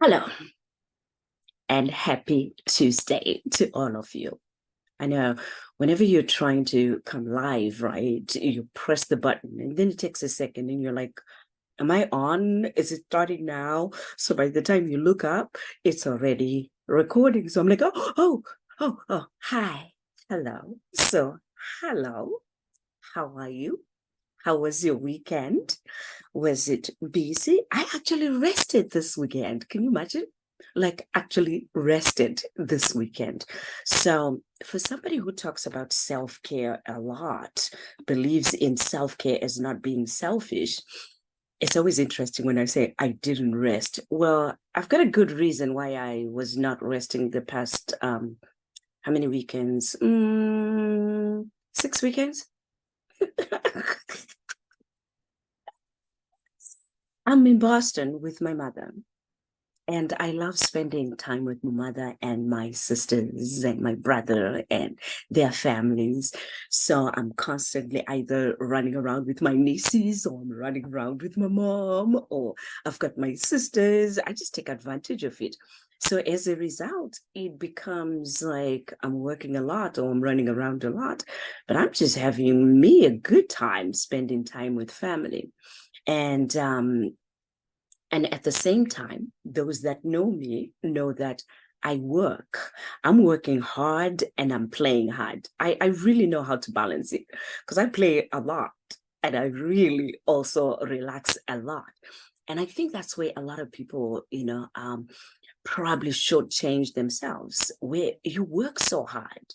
Hello and happy Tuesday to all of you. I know whenever you're trying to come live, right, you press the button and then it takes a second and you're like, am I on? Is it starting now? So by the time you look up, it's already recording. So I'm like, hi, hello. So, hello, how are you? How was your weekend? Was it busy? I actually rested this weekend. Can you imagine? Like, actually rested this weekend. So, for somebody who talks about self care a lot, believes in self care as not being selfish, it's always interesting when I say I didn't rest. Well, I've got a good reason why I was not resting the past, how many weekends? 6 weekends? I'm in Boston with my mother. And I love spending time with my mother and my sisters and my brother and their families. So I'm constantly either running around with my nieces or I'm running around with my mom or I've got my sisters. I just take advantage of it. So as a result, it becomes like I'm working a lot or I'm running around a lot, but I'm just having me a good time spending time with family. And and at the same time, those that know me know that I work. I'm working hard and I'm playing hard. I really know how to balance it because I play a lot and I really also relax a lot. And I think that's where a lot of people, probably shortchange themselves, where you work so hard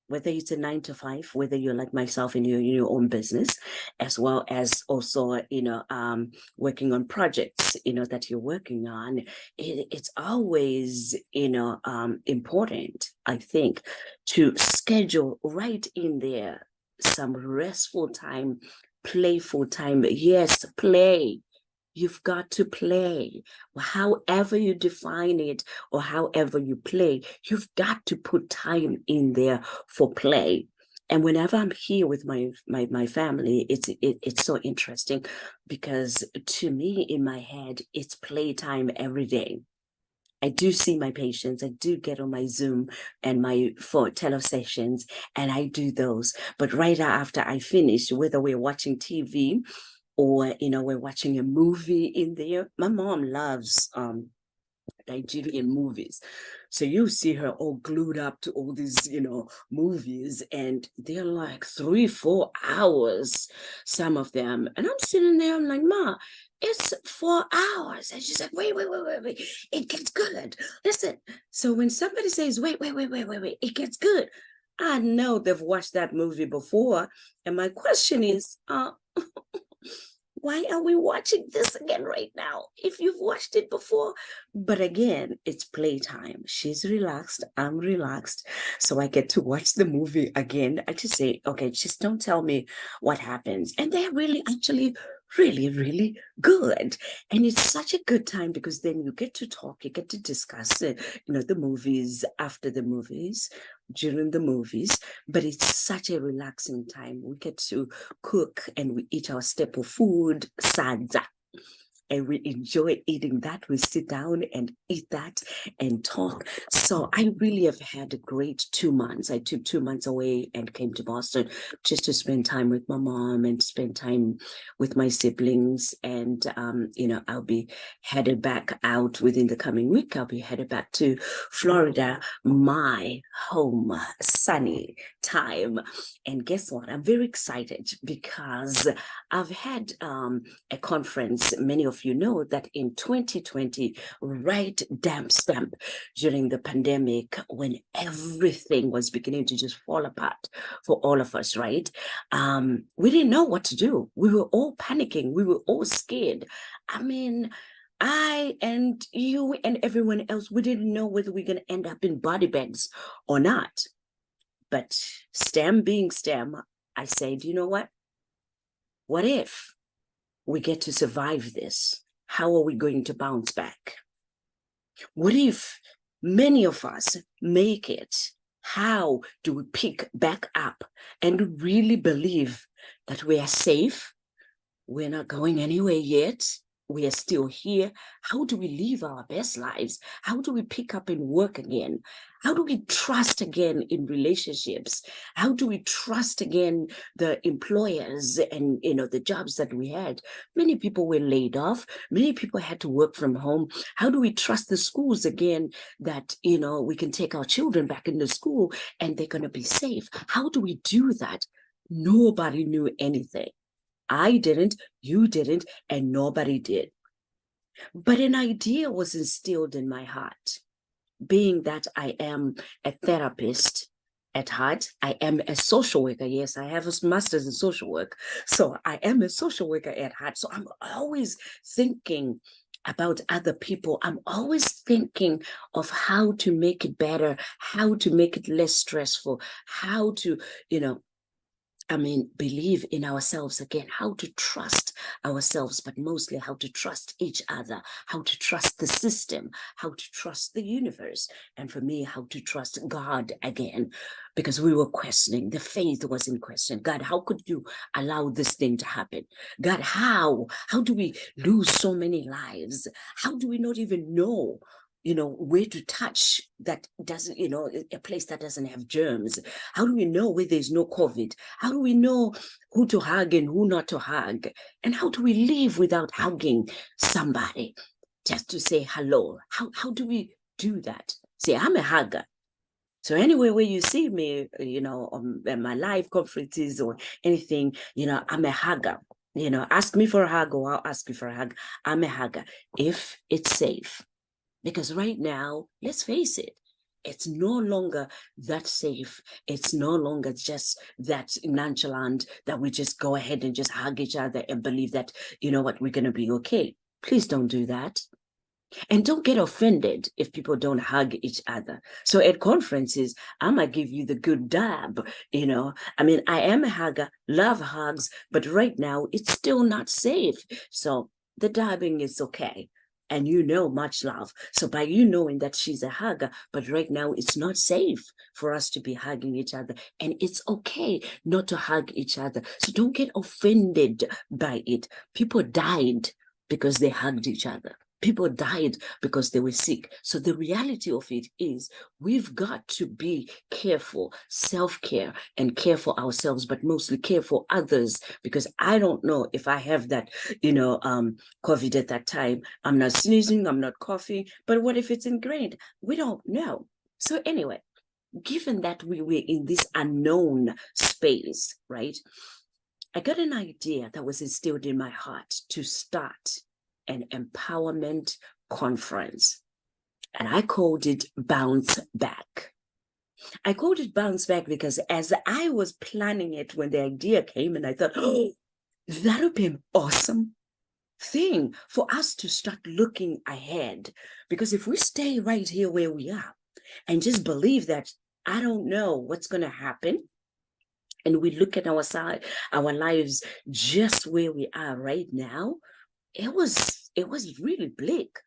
whether it's a 9 to 5, whether you're like myself and you're in your own business, as well as also, working on projects, that you're working on, it's always, important, I think, to schedule right in there some restful time, playful time. Yes, play. You've got to play. However you define it or however you play, you've got to put time in there for play. And whenever I'm here with my family, it's so interesting because to me in my head, it's playtime every day. I do see my patients. I do get on my Zoom and my for tele sessions, and I do those. But right after I finish, whether we're watching TV or we're watching a movie in there. My mom loves Nigerian movies. So you see her all glued up to all these, movies, and they're like 3, 4 hours, some of them. And I'm sitting there, I'm like, Ma, it's 4 hours. And she's like, wait. It gets good. Listen. So when somebody says, wait, it gets good. I know they've watched that movie before. And my question is, why are we watching this again right now if you've watched it before? But again, it's playtime. She's relaxed. I'm relaxed. So I get to watch the movie again. I just say, okay, just don't tell me what happens. And they're really actually really, really good. And it's such a good time because then you get to talk, you get to discuss it, the movies after the movies, during the movies, but it's such a relaxing time. We get to cook and we eat our staple food, sadza, and we enjoy eating that. We sit down and eat that and talk. So I really have had a great 2 months. I took 2 months away and came to Boston just to spend time with my mom and spend time with my siblings. And, I'll be headed back out within the coming week. I'll be headed back to Florida, my home, sunny time. And guess what? I'm very excited because I've had a conference. Many of you know that in 2020, right damn stamp during the pandemic, when everything was beginning to just fall apart for all of us, right? We didn't know what to do. We were all panicking. We were all scared. I mean, I and you and everyone else, we didn't know whether we're going to end up in body bags or not. But STEM being STEM, I said, you know what? What if we get to survive this? How are we going to bounce back? What if many of us make it? How do we pick back up and really believe that we are safe? We're not going anywhere yet. we are still here? How do we live our best lives? How do we pick up and work again? How do we trust again in relationships? How do we trust again the employers and the jobs that we had? Many people were laid off. Many people had to work from home. How do we trust the schools again that we can take our children back into school and they're going to be safe? How do we do that? Nobody knew anything. I didn't, you didn't, and nobody did. But an idea was instilled in my heart. Being that I am a therapist at heart, I am a social worker. Yes, I have a master's in social work. So I am a social worker at heart. So I'm always thinking about other people. I'm always thinking of how to make it better, how to make it less stressful, how to, believe in ourselves again, how to trust ourselves, but mostly how to trust each other, how to trust the system, how to trust the universe, and for me, how to trust God again, because we were questioning. The faith was in question. God, how could you allow this thing to happen? God, how? How do we lose so many lives? How do we not even know where to touch that doesn't, a place that doesn't have germs? How do we know where there's no COVID? How do we know who to hug and who not to hug? And how do we live without hugging somebody just to say hello? How do we do that? See, I'm a hugger. So anywhere where you see me, on my live conferences or anything, I'm a hugger. Ask me for a hug or I'll ask you for a hug. I'm a hugger if it's safe. Because right now, let's face it, it's no longer that safe. It's no longer just that nonchalant that we just go ahead and just hug each other and believe that, we're going to be okay. Please don't do that. And don't get offended if people don't hug each other. So at conferences, I might give you the good dab, I am a hugger, love hugs, but right now it's still not safe. So the dabbing is okay. And much love. So by knowing that she's a hugger, but right now it's not safe for us to be hugging each other. And it's okay not to hug each other. So don't get offended by it. People died because they hugged each other. People died because they were sick. So the reality of it is we've got to be careful, self-care, and care for ourselves, but mostly care for others, because I don't know if I have that, COVID at that time. I'm not sneezing, I'm not coughing, but what if it's ingrained? We don't know. So anyway, given that we were in this unknown space, right? I got an idea that was instilled in my heart to start an empowerment conference. And I called it Bounce Back. I called it Bounce Back because as I was planning it, when the idea came, and I thought, oh, that would be an awesome thing for us to start looking ahead. Because if we stay right here where we are and just believe that I don't know what's going to happen, and we look at our lives just where we are right now, it was really bleak.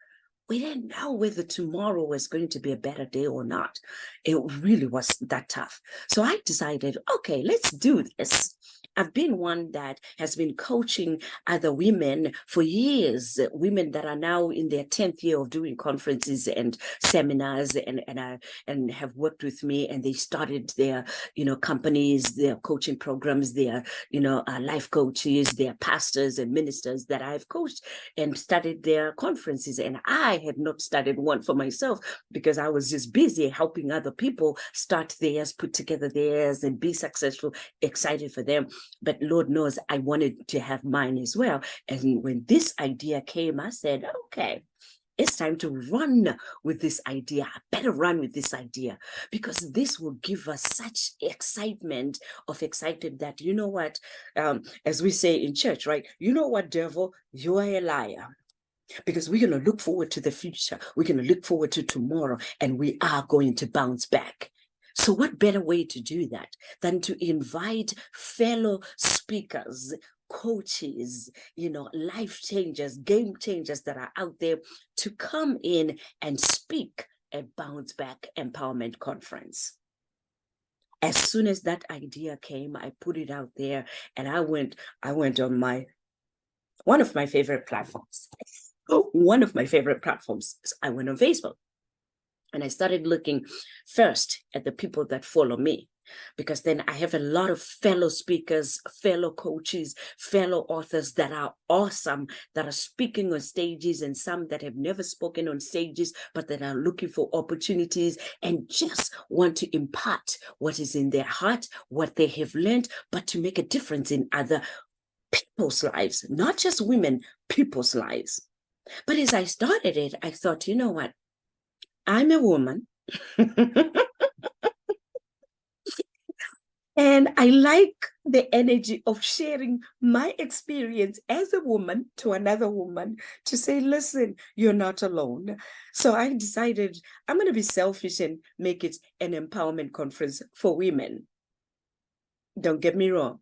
We didn't know whether tomorrow was going to be a better day or not. It really was that tough. So I decided, okay, let's do this. I've been one that has been coaching other women for years, women that are now in their 10th year of doing conferences and seminars and have worked with me, and they started their, companies, their coaching programs, their, life coaches, their pastors and ministers that I've coached and started their conferences. And I had not started one for myself because I was just busy helping other people start theirs, put together theirs, and be successful, excited for them. But Lord knows I wanted to have mine as well. And when this idea came, I said, okay, it's time to run with this idea. I better run with this idea, because this will give us such excitement that, you know what, as we say in church, right? You know what, devil, you are a liar. Because we're going to look forward to the future. We're going to look forward to tomorrow, and we are going to bounce back. So what better way to do that than to invite fellow speakers, coaches, life changers, game changers that are out there to come in and speak at Bounce Back Empowerment Conference. As soon as that idea came, I put it out there, and I went on my one of my favorite platforms. One of my favorite platforms. I went on Facebook and I started looking first at the people that follow me, because then I have a lot of fellow speakers, fellow coaches, fellow authors that are awesome, that are speaking on stages, and some that have never spoken on stages, but that are looking for opportunities and just want to impart what is in their heart, what they have learned, but to make a difference in other people's lives, not just women, people's lives. But as I started it, I thought, you know what? I'm a woman. And I like the energy of sharing my experience as a woman to another woman to say, listen, you're not alone. So I decided I'm going to be selfish and make it an empowerment conference for women. Don't get me wrong.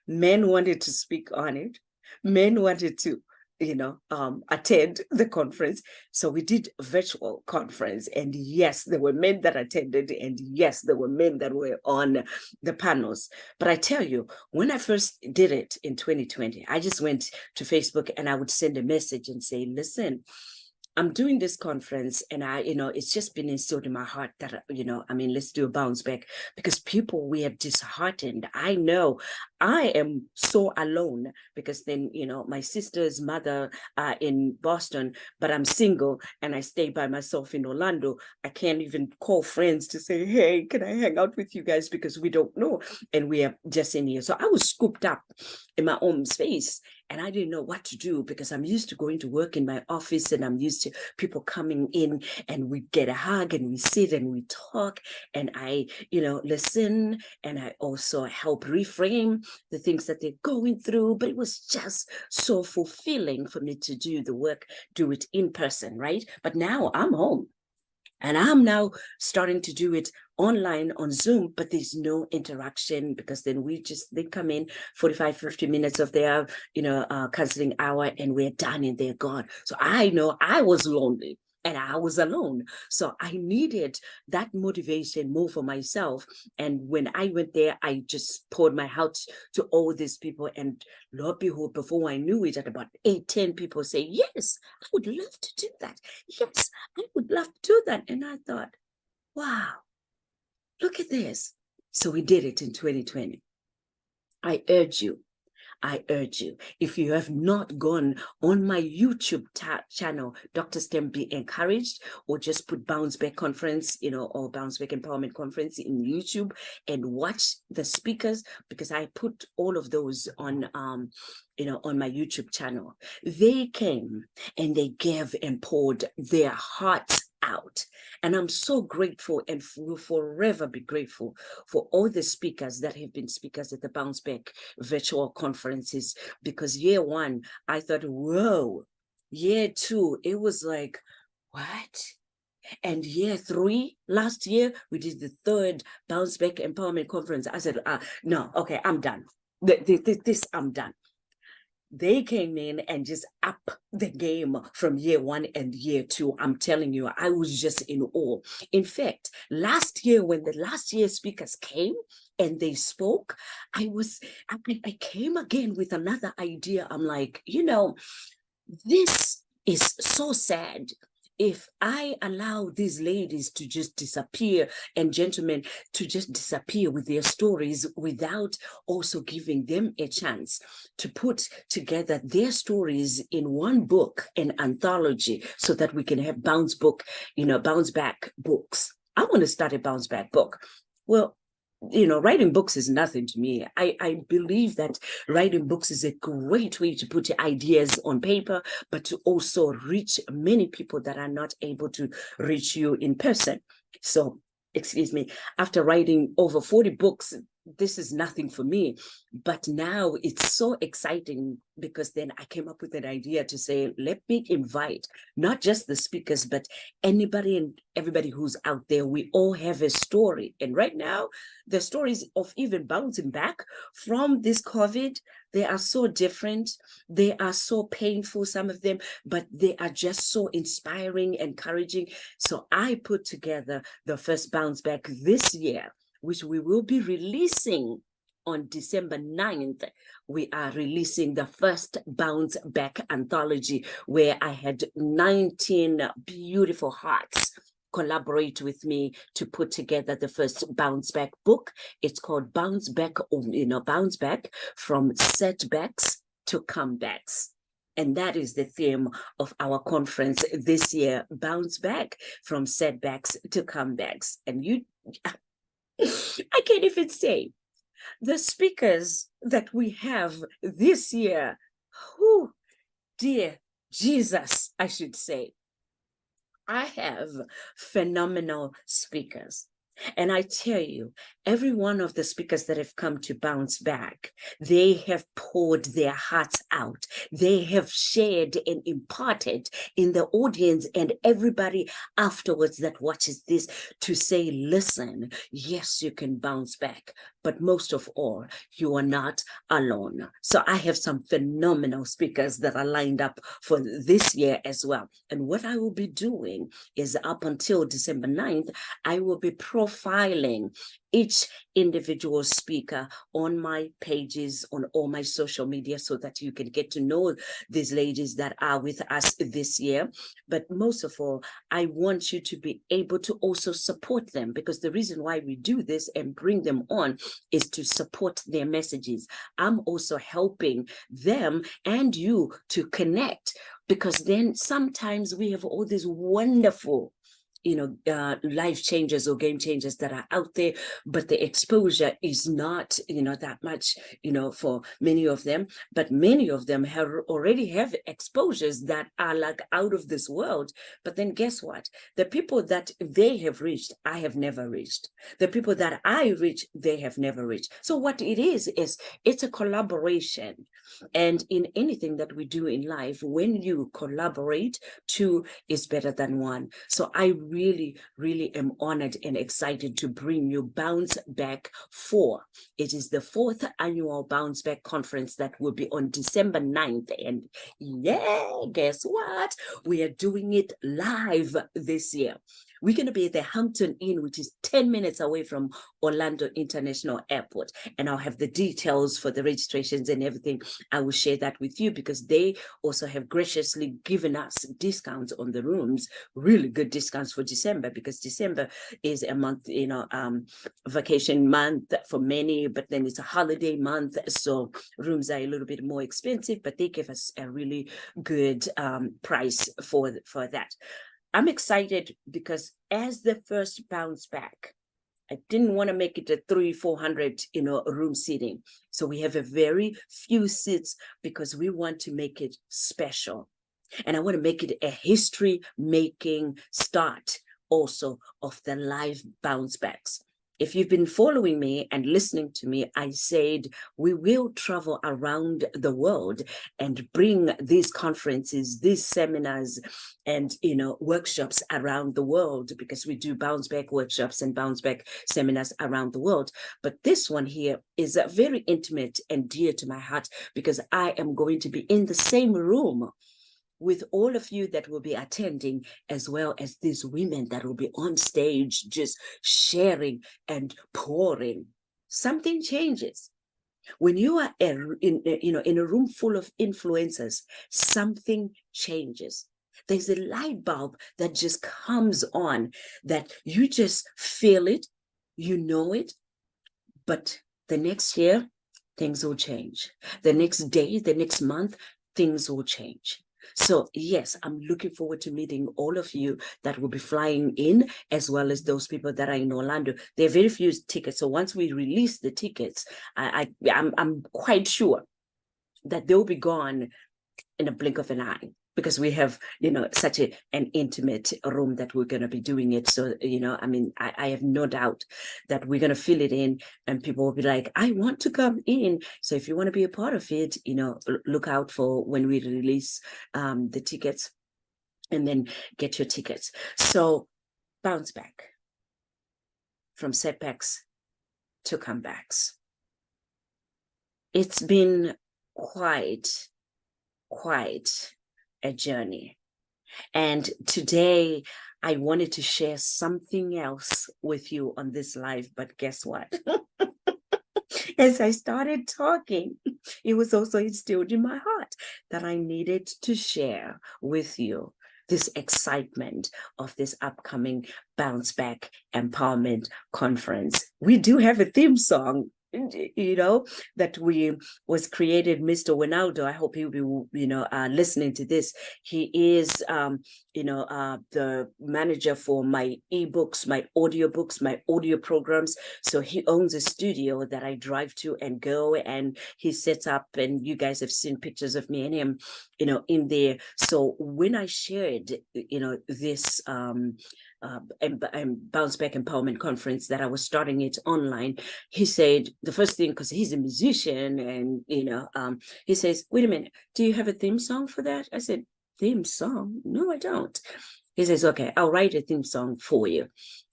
Men wanted to speak on it. Men wanted to attend the conference. So we did a virtual conference, and yes, there were men that attended, and yes, there were men that were on the panels. But I tell you, when I first did it in 2020, I just went to Facebook and I would send a message and say, listen, I'm doing this conference, and it's just been instilled in my heart that, let's do a bounce back, because people, we are disheartened. I know I am so alone, because then, my sister's mother in Boston, but I'm single and I stay by myself in Orlando. I can't even call friends to say, hey, can I hang out with you guys? Because we don't know. And we are just in here. So I was scooped up in my own space. And I didn't know what to do, because I'm used to going to work in my office, and I'm used to people coming in and we get a hug and we sit and we talk, and I, listen, and I also help reframe the things that they're going through. But it was just so fulfilling for me to do the work, do it in person, right? But now I'm home. And I'm now starting to do it online on Zoom, but there's no interaction, because then they come in 45, 50 minutes of their, counseling hour, and we're done and they're gone. So I know I was lonely and I was alone. So I needed that motivation more for myself. And when I went there, I just poured my heart to all these people. And Lord behold, before I knew it, at about 8, 10 people say, yes, I would love to do that. Yes, I would love to do that. And I thought, wow, look at this. So we did it in 2020. I urge you, if you have not gone on my YouTube channel, Dr. STEM Be Encouraged, or just put Bounce Back Conference, or Bounce Back Empowerment Conference in YouTube, and watch the speakers, because I put all of those on, on my YouTube channel. They came and they gave and poured their hearts out. And I'm so grateful, and will forever be grateful for all the speakers that have been speakers at the Bounce Back virtual conferences, because year one, I thought, whoa. Year two, it was like, what? And year three, last year, we did the third Bounce Back Empowerment Conference. I said, no, okay, I'm done. This, I'm done. They came in and just up the game from year one and year two. I'm telling you, I was just in awe. In fact, last year, when the last year speakers came and they spoke, I came again with another idea. I'm like, this is so sad. If I allow these ladies to just disappear, and gentlemen to just disappear with their stories, without also giving them a chance to put together their stories in one book, an anthology, so that we can have bounce back books. I want to start a bounce back book. Well, writing books is nothing to me. I believe that writing books is a great way to put ideas on paper, but to also reach many people that are not able to reach you in person. So, excuse me, after writing over 40 books, this is nothing for me. But now it's so exciting, because then I came up with an idea to say, let me invite not just the speakers, but anybody and everybody who's out there. We all have a story. And right now, the stories of even bouncing back from this COVID, they are so different. They are so painful, some of them, but they are just so inspiring, encouraging. So I put together the first bounce back this year, which we will be releasing on December 9th, we are releasing the first Bounce Back anthology, where I had 19 beautiful hearts collaborate with me to put together the first Bounce Back book. It's called Bounce Back, Bounce Back from Setbacks to Comebacks. And that is the theme of our conference this year, Bounce Back from Setbacks to Comebacks. And I can't even say the speakers that we have this year. Who, dear Jesus, I should say. I have phenomenal speakers. And I tell you, every one of the speakers that have come to Bounce Back, they have poured their hearts out. They have shared and imparted in the audience and everybody afterwards that watches this to say, listen, yes, you can bounce back. But most of all, you are not alone. So I have some phenomenal speakers that are lined up for this year as well. And what I will be doing is up until December 9th, I will be profiling each individual speaker on my pages, on all my social media, so that you can get to know these ladies that are with us this year. But most of all, I want you to be able to also support them, because the reason why we do this and bring them on is to support their messages. I'm also helping them and you to connect, because then sometimes we have all these wonderful life changers or game changers that are out there, but the exposure is not, that much, for many of them. But many of them already have exposures that are like out of this world. But then guess what? The people that they have reached, I have never reached. The people that I reach, they have never reached. So what it is it's a collaboration. And in anything that we do in life, when you collaborate, two is better than one. So I really, really am honored and excited to bring you Bounce Back 4. It is the 4th annual Bounce Back conference that will be on December 9th. And yeah, guess what? We are doing it live this year. We're going to be at the Hampton Inn, which is 10 minutes away from Orlando International Airport. And I'll have the details for the registrations and everything. I will share that with you, because they also have graciously given us discounts on the rooms, really good discounts for December, because December is a month, vacation month for many, but then it's a holiday month. So rooms are a little bit more expensive, but they give us a really good price for that. I'm excited because as the first Bounce Back, I didn't want to make it a 300-400, room seating. So we have a very few seats because we want to make it special. And I want to make it a history-making start also of the live Bounce Backs. If you've been following me and listening to me, I said we will travel around the world and bring these conferences, these seminars, and workshops around the world, because we do Bounce Back workshops and Bounce Back seminars around the world. But this one here is very intimate and dear to my heart, because I am going to be in the same room with all of you that will be attending, as well as these women that will be on stage just sharing and pouring. Something changes. When you are in a room full of influencers, something changes. There's a light bulb that just comes on, that you just feel it, you know it, but the next year, things will change. The next day, the next month, things will change. So yes, I'm looking forward to meeting all of you that will be flying in, as well as those people that are in Orlando. There are very few tickets. So once we release the tickets, I'm quite sure that they'll be gone in a blink of an eye, because we have, such an intimate room that we're going to be doing it. So, I have no doubt that we're going to fill it in, and people will be like, I want to come in. So if you want to be a part of it, look out for when we release the tickets, and then get your tickets. So Bounce Back from setbacks to comebacks. It's been quite a journey. And today I wanted to share something else with you on this live, but guess what? as I started talking, it was also instilled in my heart that I needed to share with you this excitement of this upcoming Bounce Back Empowerment Conference. We do have a theme song, that was created. Mr. Winaldo, I hope he'll be, listening to this. He is, the manager for my ebooks, my audiobooks, my audio programs. So he owns a studio that I drive to and go, and he sets up, and you guys have seen pictures of me and him, in there. So when I shared, this, Bounce Back Empowerment Conference, that I was starting it online, he said the first thing, because he's a musician, and he says, wait a minute, do you have a theme song for that? I said, theme song? No, I don't. He says, okay, I'll write a theme song for you.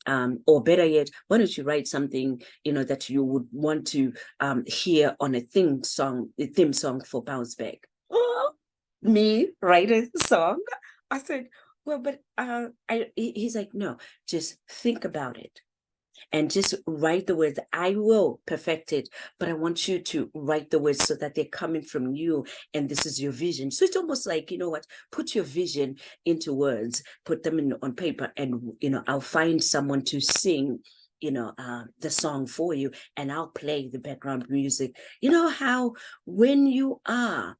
Or better yet, why don't you write something, that you would want to hear on a theme song for Bounce Back. Oh, me write a song? I said, well, but he's like, no, just think about it and just write the words. I will perfect it, but I want you to write the words so that they're coming from you, and this is your vision. So it's almost like, put your vision into words, put them on paper, and, I'll find someone to sing the song for you, and I'll play the background music. You know how when you are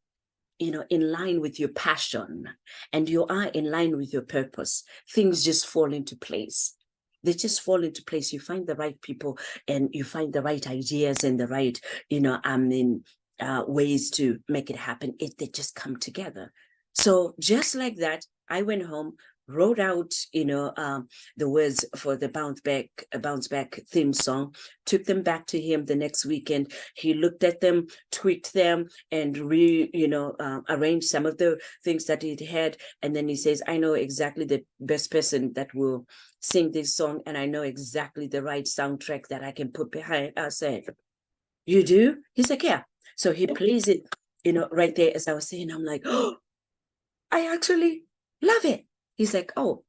in line with your passion and you are in line with your purpose, things just fall into place. They just fall into place. You find the right people, and you find the right ideas and the right, ways to make it happen. They just come together. So just like that, I went home, wrote out, the words for the Bounce Back theme song, took them back to him the next weekend. He looked at them, tweaked them, and arranged some of the things that he had. And then he says, I know exactly the best person that will sing this song, and I know exactly the right soundtrack that I can put behind. I said, you do? He's like, yeah. So he plays it, right there as I was saying. I'm like, oh, I actually love it. He's like, oh,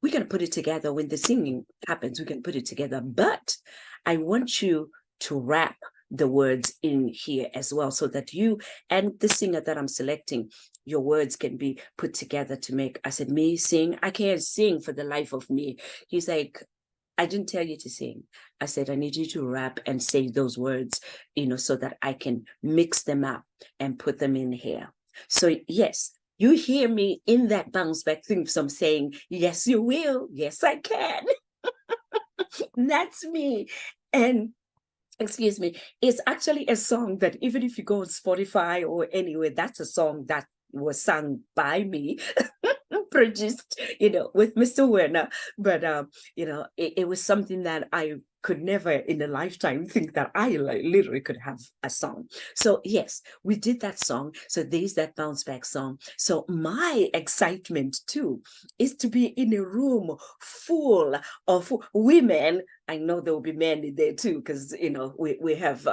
we're going to put it together when the singing happens. We can put it together. But I want you to rap the words in here as well, so that you and the singer that I'm selecting, your words can be put together to make. I said, me sing? I can't sing for the life of me. He's like, I didn't tell you to sing. I said, I need you to rap and say those words, so that I can mix them up and put them in here. So yes, you hear me in that Bounce Back thing. So I'm saying, yes, you will. Yes, I can. That's me. And excuse me, it's actually a song that even if you go on Spotify or anywhere, that's a song that was sung by me, produced, with Mr. Werner. But, it was something that I could never in a lifetime think that I literally could have a song. So yes, we did that song. So there's that Bounce Back song. So my excitement too is to be in a room full of women. I know there will be men in there too, because we have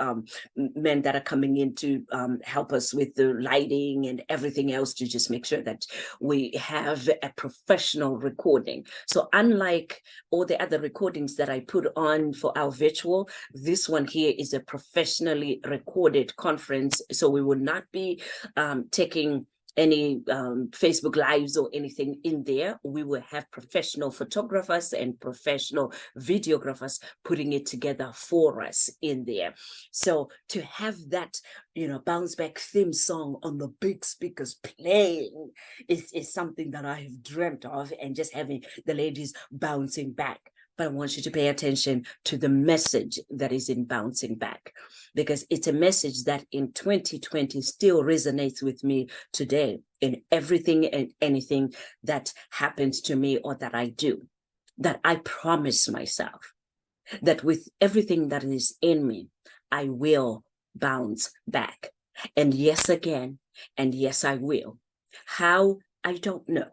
men that are coming in to help us with the lighting and everything else, to just make sure that we have a professional recording. So unlike all the other recordings that I put on for our virtual, this one here is a professionally recorded conference. So we will not be taking any Facebook Lives or anything in there. We will have professional photographers and professional videographers putting it together for us in there. So to have that, Bounce Back theme song on the big speakers playing is something that I have dreamt of, and just having the ladies bouncing back. But I want you to pay attention to the message that is in Bouncing Back, because it's a message that in 2020 still resonates with me today in everything and anything that happens to me or that I do. That I promise myself that with everything that is in me, I will bounce back. And yes, again, and yes, I will. How? I don't know.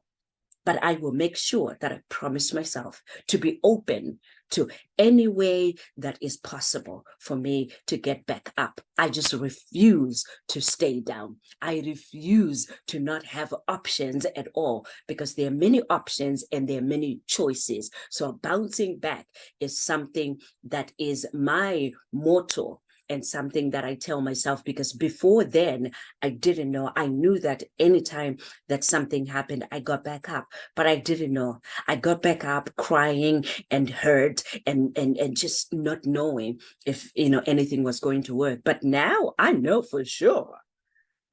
But I will make sure that I promise myself to be open to any way that is possible for me to get back up. I just refuse to stay down. I refuse to not have options at all, because there are many options and there are many choices. So bouncing back is something that is my motto and something that I tell myself, because before then I didn't know. I knew that anytime that something happened, I got back up, but I didn't know. I got back up crying and hurt and just not knowing if anything was going to work. But now I know for sure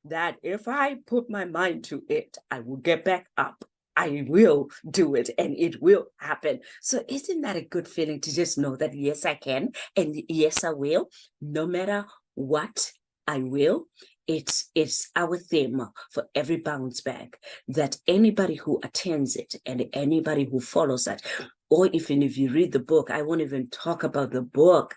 that if I put my mind to it, I will get back up. I will do it and it will happen. So isn't that a good feeling to just know that yes, I can, and yes, I will, no matter what, I will. It's our theme for every bounce back, that anybody who attends it and anybody who follows that, or even if you read the book, I won't even talk about the book,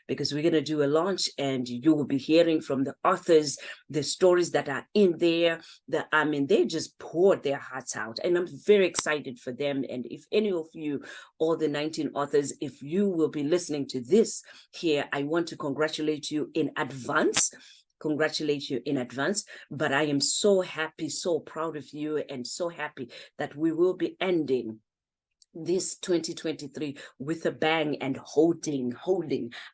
because we're going to do a launch and you will be hearing from the authors, the stories that are in there. They just poured their hearts out, and I'm very excited for them. And if any of you, all the 19 authors, if you will be listening to this here, I want to congratulate you in advance. But I am so happy, so proud of you, and so happy that we will be ending this 2023 with a bang and holding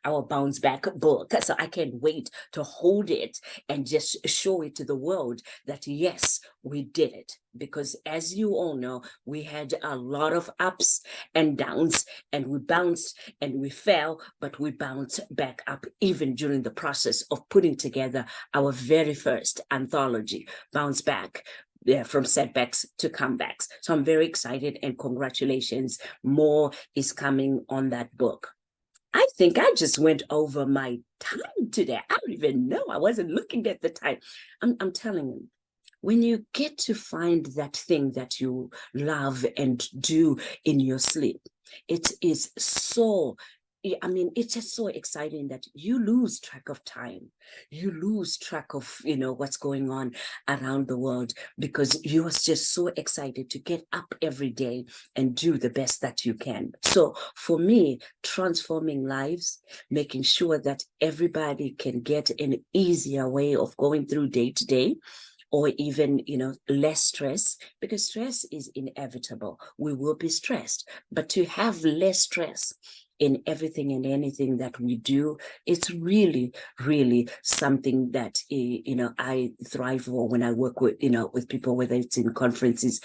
our bounce back book. So I can't wait to hold it and just show it to the world that yes, we did it. Because as you all know, we had a lot of ups and downs, and we bounced and we fell, but we bounced back up even during the process of putting together our very first anthology, Bounce Back. Yeah, from setbacks to comebacks. So I'm very excited, and congratulations. More is coming on that book. I think I just went over my time today. I don't even know. I wasn't looking at the time. I'm telling you, when you get to find that thing that you love and do in your sleep, it is so, it's just so exciting that you lose track of time. You lose track of, what's going on around the world, because you are just so excited to get up every day and do the best that you can. So for me, transforming lives, making sure that everybody can get an easier way of going through day to day, or even, less stress, because stress is inevitable. We will be stressed, but to have less stress in everything and anything that we do, it's really, really something that, I thrive for when I work with, with people, whether it's in conferences,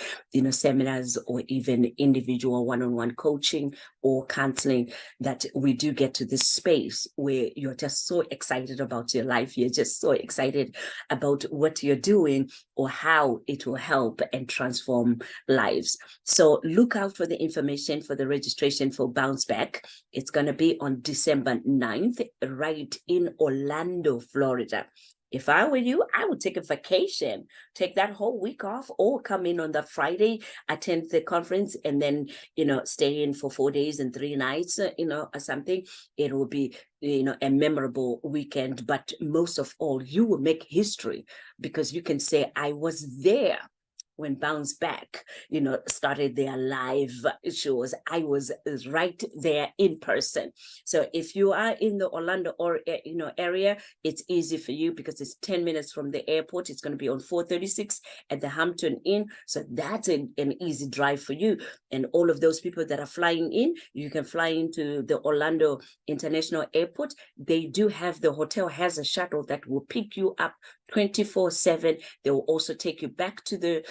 seminars, or even individual one-on-one coaching or counseling, that we do get to this space where you're just so excited about your life. You're just so excited about what you're doing or how it will help and transform lives. So look out for the information for the registration for Bounce Back. It's going to be on December 9th, right in Orlando, Florida. If I were you, I would take a vacation, take that whole week off, or come in on the Friday, attend the conference, and then, stay in for 4 days and 3 nights, or something. It will be, a memorable weekend. But most of all, you will make history, because you can say, I was there when Bounce Back, started their live shows. I was right there in person. So if you are in the Orlando or area, it's easy for you because it's 10 minutes from the airport. It's going to be on 436 at the Hampton Inn. So that's an easy drive for you. And all of those people that are flying in, you can fly into the Orlando International Airport. They do have, the hotel has a shuttle that will pick you up 24/7. They will also take you back to the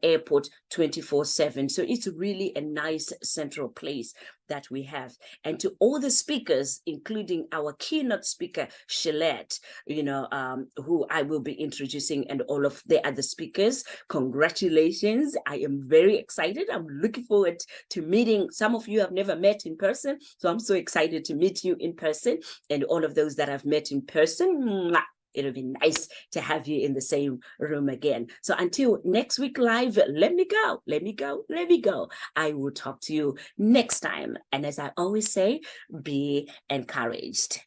airport 24/7. So it's really a nice central place that we have. And to all the speakers, including our keynote speaker, Shalette, who I will be introducing, and all of the other speakers, congratulations. I am very excited. I'm looking forward to meeting. Some of you I've never met in person, so I'm so excited to meet you in person. And all of those that I've met in person, it'll be nice to have you in the same room again. So until next week live, let me go. I will talk to you next time. And as I always say, be encouraged.